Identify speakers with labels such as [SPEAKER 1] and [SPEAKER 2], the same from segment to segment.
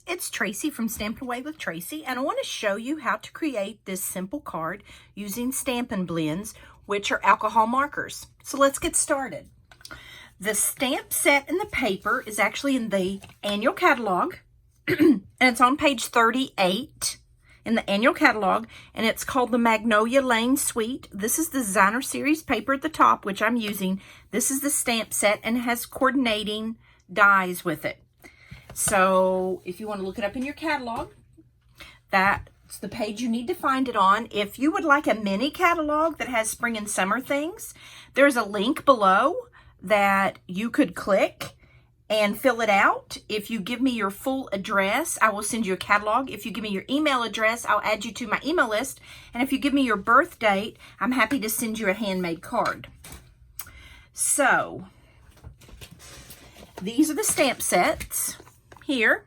[SPEAKER 1] It's Tracy from Stampin' Away with Tracy, and I want to show you how to create this simple card using Stampin' blends, which are alcohol markers. So let's get started. The stamp set and the paper is actually in the annual catalog, and it's on page 38 in the annual catalog, and it's called the Magnolia Lane Suite. This is the designer series paper at the top, which I'm using. This is the stamp set and it has coordinating dies with it. So if you want to look it up in your catalog, that's the page you need to find it on. If you would like a mini catalog that has spring and summer things, there's a link below that you could click and fill it out. If you give me your full address, I will send you a catalog. If you give me your email address, I'll add you to my email list. And if you give me your birth date, I'm happy to send you a handmade card. So these are the stamp sets here,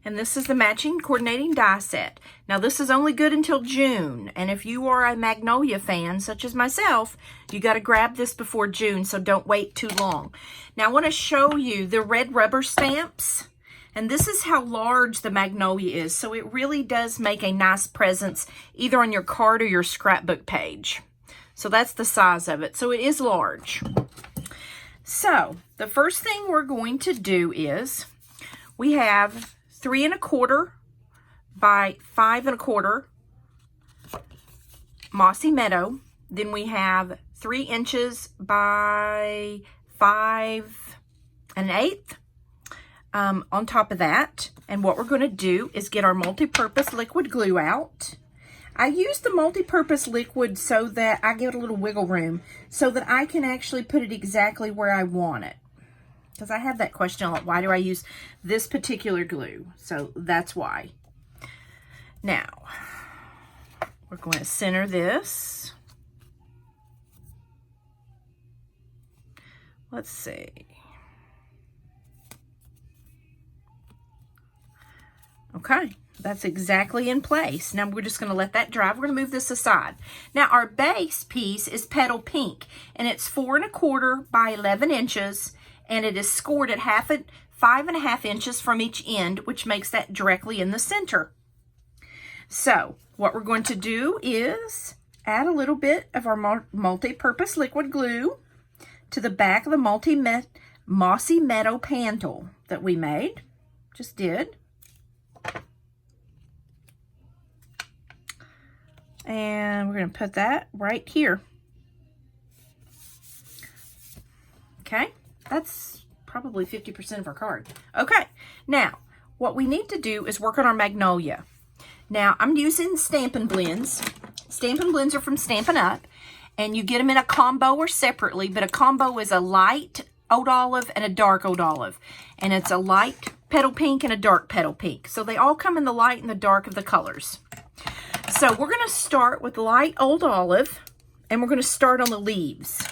[SPEAKER 1] and this is the matching coordinating die set. Now this is only good until June, and if you are a Magnolia fan such as myself, you got to grab this before June, so don't wait too long. Now I want to show you the red rubber stamps, and this is how large the Magnolia is, so it really does make a nice presence either on your card or your scrapbook page. So that's the size of it, so it is large. So the first thing we're going to do is we have 3 1/4 by 5 1/4 Mossy Meadow. Then we have 3 inches by 5 1/8 on top of that. And what we're going to do is get our multi-purpose liquid glue out. I use the multi-purpose liquid so that I give it a little wiggle room so that I can actually put it exactly where I want it. Because I have that question a lot, why do I use this particular glue? So that's why. Now, we're going to center this. Let's see. Okay, that's exactly in place. Now we're just going to let that dry. We're going to move this aside. Now our base piece is Petal Pink, and it's 4 1/4 by 11 inches. And it is scored at 5 1/2 inches from each end, which makes that directly in the center. So what we're going to do is add a little bit of our multi-purpose liquid glue to the back of the Mossy Meadow panel that we made. Just did. And we're going to put that right here. Okay. That's probably 50% of our card. Okay, now what we need to do is work on our Magnolia. Now I'm using Stampin' blends. Stampin' blends are from Stampin' Up, and you get them in a combo or separately, but a combo is a light Old Olive and a dark Old Olive. And it's a light petal pink and a dark petal pink. So they all come in the light and the dark of the colors. So we're going to start with light Old Olive, and we're going to start on the leaves.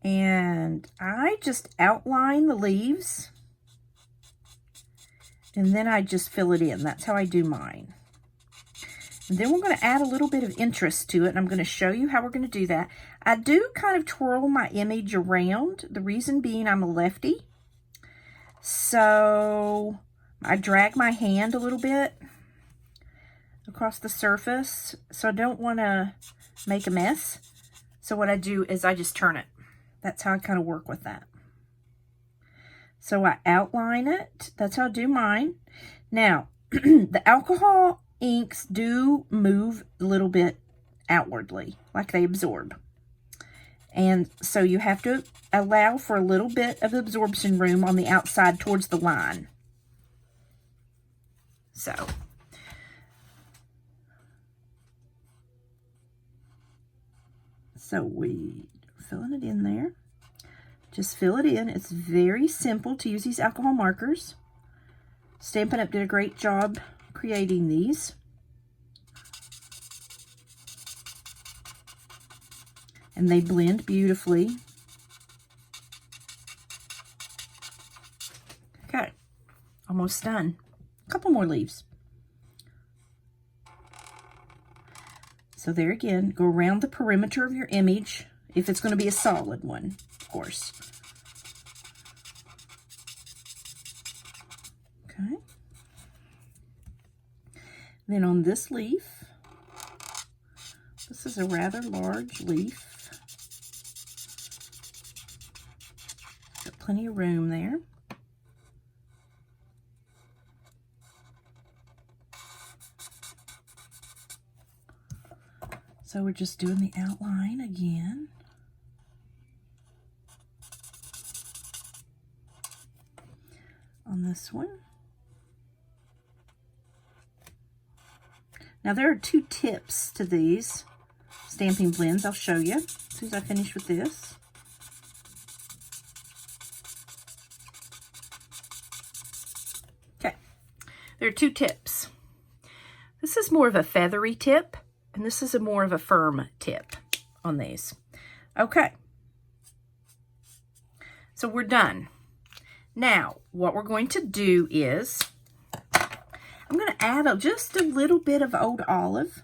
[SPEAKER 1] And I just outline the leaves, and then I just fill it in. That's how I do mine. And then we're going to add a little bit of interest to it, and I'm going to show you how we're going to do that. I do kind of twirl my image around, the reason being I'm a lefty. So I drag my hand a little bit across the surface, so I don't want to make a mess. So what I do is I just turn it. That's how I kind of work with that. So I outline it. That's how I do mine. Now, the alcohol inks do move a little bit outwardly, like they absorb. And so you have to allow for a little bit of absorption room on the outside towards the line. So we filling it in there. Just fill it in. It's very simple to use these alcohol markers. Stampin' Up! Did a great job creating these. And they blend beautifully. Okay, almost done. A couple more leaves. So there again, go around the perimeter of your image, if it's going to be a solid one, of course. Okay. Then on this leaf, this is a rather large leaf. Got plenty of room there. So we're just doing the outline again. On this one. Now there are 2 tips to these stamping blends. I'll show you as soon as I finish with this. Okay, there are 2 tips. This is more of a feathery tip, and this is a more of a firm tip on these. Okay, so we're done. Now, what we're going to do is, I'm going to add just a little bit of Old Olive.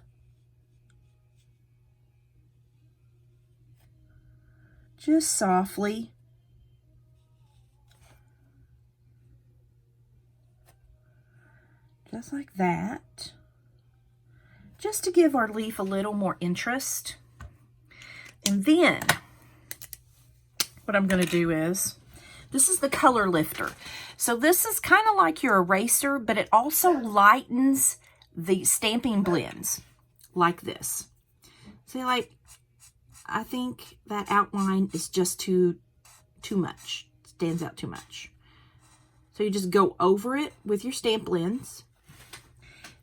[SPEAKER 1] Just softly. Just like that. Just to give our leaf a little more interest. And then, what I'm going to do is, this is the color lifter. So this is kind of like your eraser, but it also lightens the stamping blends like this. See, like, I think that outline is just too much. Stands out too much. So you just go over it with your stamp blends.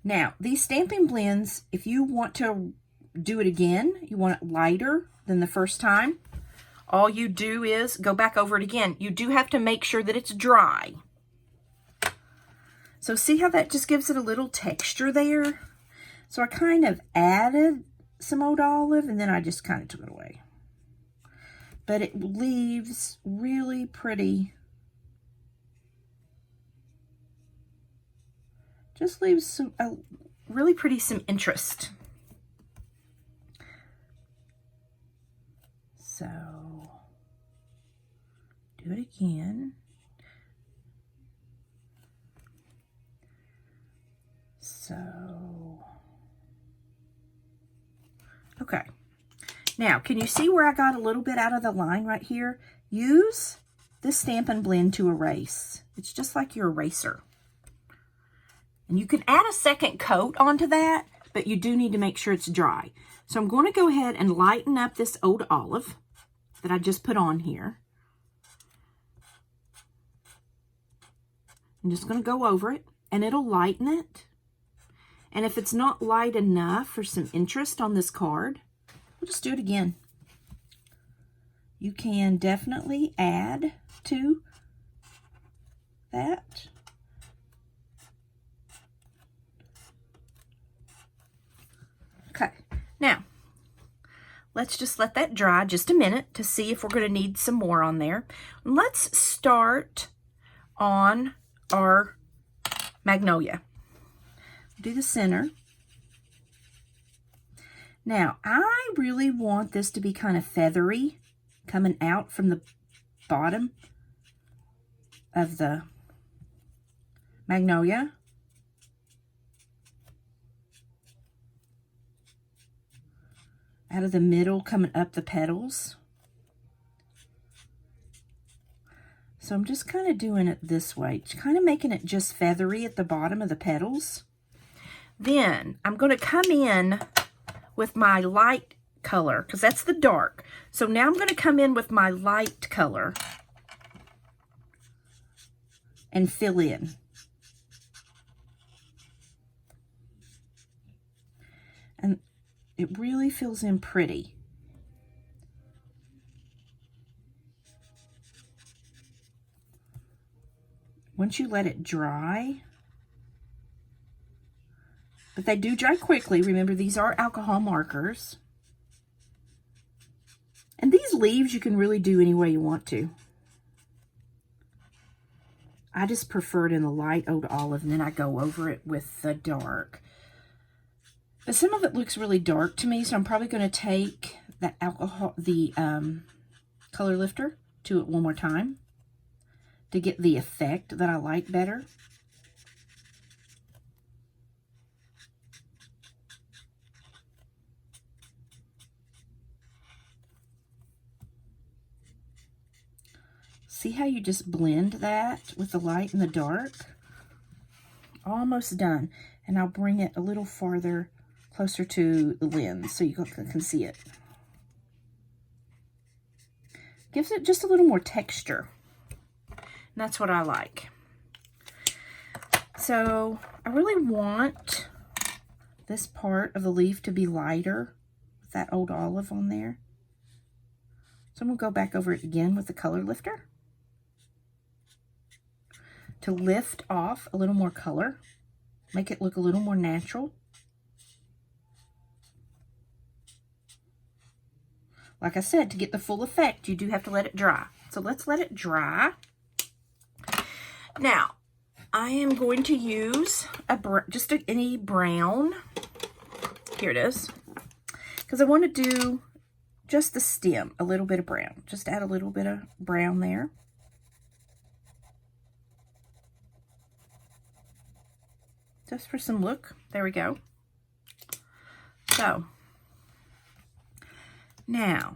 [SPEAKER 1] Now, these stamping blends, if you want to do it again, you want it lighter than the first time, all you do is go back over it again. You do have to make sure that it's dry. So see how that just gives it a little texture there? So I kind of added some Old Olive and then I just kind of took it away. But it leaves really pretty. Just leaves some really pretty some interest. So do it again. So, okay. Now, can you see where I got a little bit out of the line right here? Use this Stampin' Blend to erase. It's just like your eraser. And you can add a second coat onto that, but you do need to make sure it's dry. So I'm going to go ahead and lighten up this Old Olive that I just put on here. I'm just going to go over it, and it'll lighten it. And if it's not light enough for some interest on this card, we'll just do it again. You can definitely add to that. Okay, now let's just let that dry just a minute to see if we're going to need some more on there. Let's start on our magnolia. Do the center. Now, I really want this to be kind of feathery coming out from the bottom of the magnolia. Out of the middle, coming up the petals. So I'm just kind of doing it this way, kind of making it just feathery at the bottom of the petals. Then I'm going to come in with my light color, because that's the dark. So now I'm going to come in with my light color and fill in. And it really fills in pretty. Once you let it dry, but they do dry quickly. Remember, these are alcohol markers. And these leaves you can really do any way you want to. I just prefer it in the light Old Olive, and then I go over it with the dark. But some of it looks really dark to me, so I'm probably going to take the color lifter to it one more time to get the effect that I like better. See how you just blend that with the light and the dark? Almost done. And I'll bring it a little farther closer to the lens so you can see it. Gives it just a little more texture. And that's what I like. So I really want this part of the leaf to be lighter with that old olive on there. So I'm going to go back over it again with the color lifter to lift off a little more color, make it look a little more natural. Like I said, to get the full effect, you do have to let it dry. So let's let it dry. Now, I am going to use any brown. Here it is. Because I want to do just the stem, a little bit of brown. Just add a little bit of brown there. Just for some look. There we go. So, now,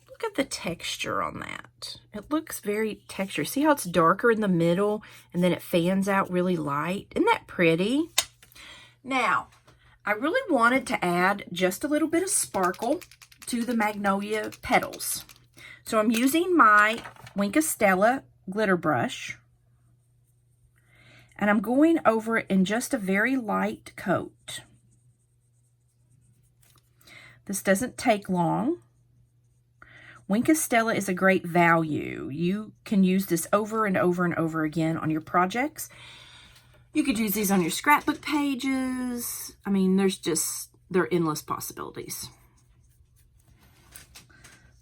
[SPEAKER 1] look at the texture on that. It looks very textured. See how it's darker in the middle and then it fans out really light? Isn't that pretty? Now, I really wanted to add just a little bit of sparkle to the magnolia petals. So I'm using my Wink of Stella glitter brush. And I'm going over it in just a very light coat. This doesn't take long. Wink of Stella is a great value. You can use this over and over and over again on your projects. You could use these on your scrapbook pages. I mean, there are endless possibilities.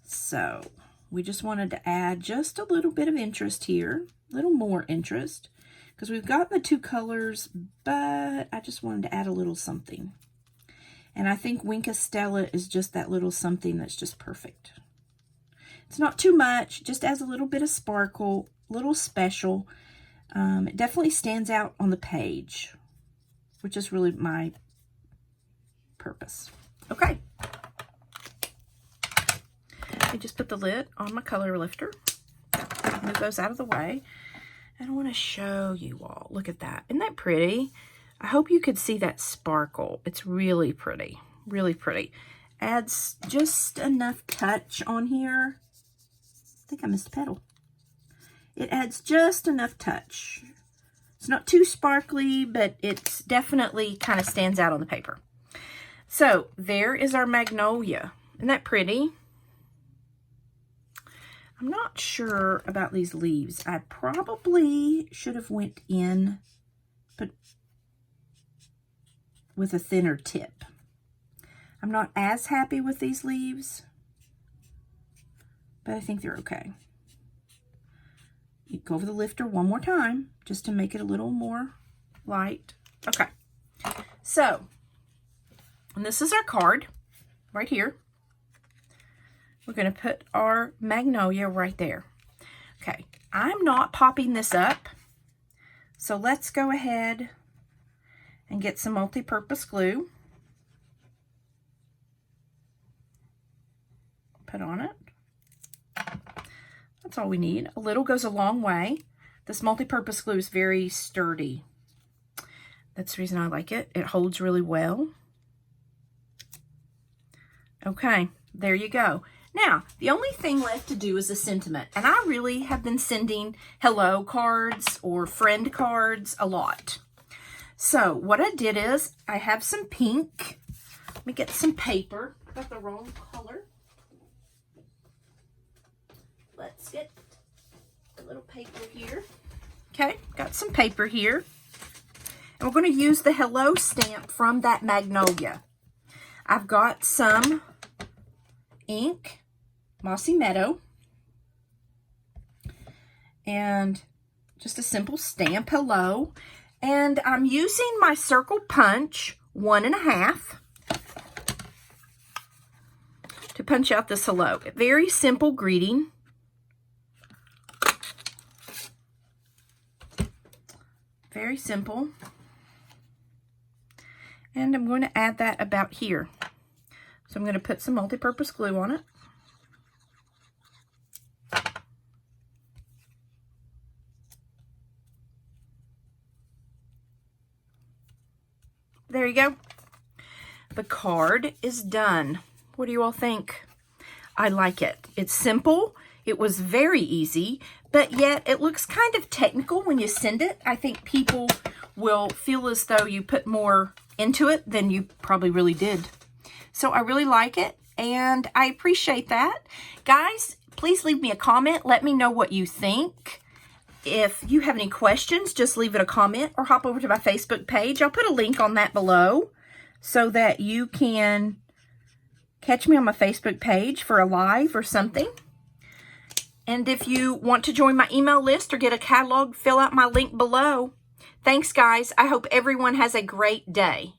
[SPEAKER 1] So, we just wanted to add just a little bit of interest here, a little more interest, because we've got the two colors, but I just wanted to add a little something. And I think Wink of Stella is just that little something that's just perfect. It's not too much, just adds a little bit of sparkle, a little special. It definitely stands out on the page, which is really my purpose. Okay. I just put the lid on my color lifter. Move those out of the way. And I want to show you all. Look at that. Isn't that pretty? I hope you could see that sparkle. It's really pretty. Really pretty. Adds just enough touch on here. I think I missed a petal. It adds just enough touch. It's not too sparkly, but it's definitely kind of stands out on the paper. So there is our magnolia. Isn't that pretty? I'm not sure about these leaves. I probably should have went in but with a thinner tip. I'm not as happy with these leaves, but I think they're okay. You go over the lifter one more time just to make it a little more light. Okay, so, and this is our card right here. We're going to put our magnolia right there. Okay, I'm not popping this up, so let's go ahead and get some multi-purpose glue. Put on it. That's all we need. A little goes a long way. This multi-purpose glue is very sturdy. That's the reason I like it. It holds really well. Okay, there you go. Now, the only thing left to do is a sentiment. And I really have been sending hello cards or friend cards a lot. So, what I did is, I have some pink. Let me get some paper. Got the wrong color. Let's get a little paper here. Okay, got some paper here. And we're going to use the hello stamp from that magnolia. I've got some ink, Mossy Meadow, and just a simple stamp, hello. And I'm using my circle punch 1.5 to punch out this hello. Very simple greeting. Very simple. And I'm going to add that about here. So I'm going to put some multi-purpose glue on it. there you go. The card is done. What do you all think? I like it. It's simple. It was very easy, but yet it looks kind of technical when you send it. I think people will feel as though you put more into it than you probably really did. So I really like it, and I appreciate that. Guys, please leave me a comment. Let me know what you think. If you have any questions, just leave it a comment or hop over to my Facebook page. I'll put a link on that below so that you can catch me on my Facebook page for a live or something. And if you want to join my email list or get a catalog, fill out my link below. Thanks, guys. I hope everyone has a great day.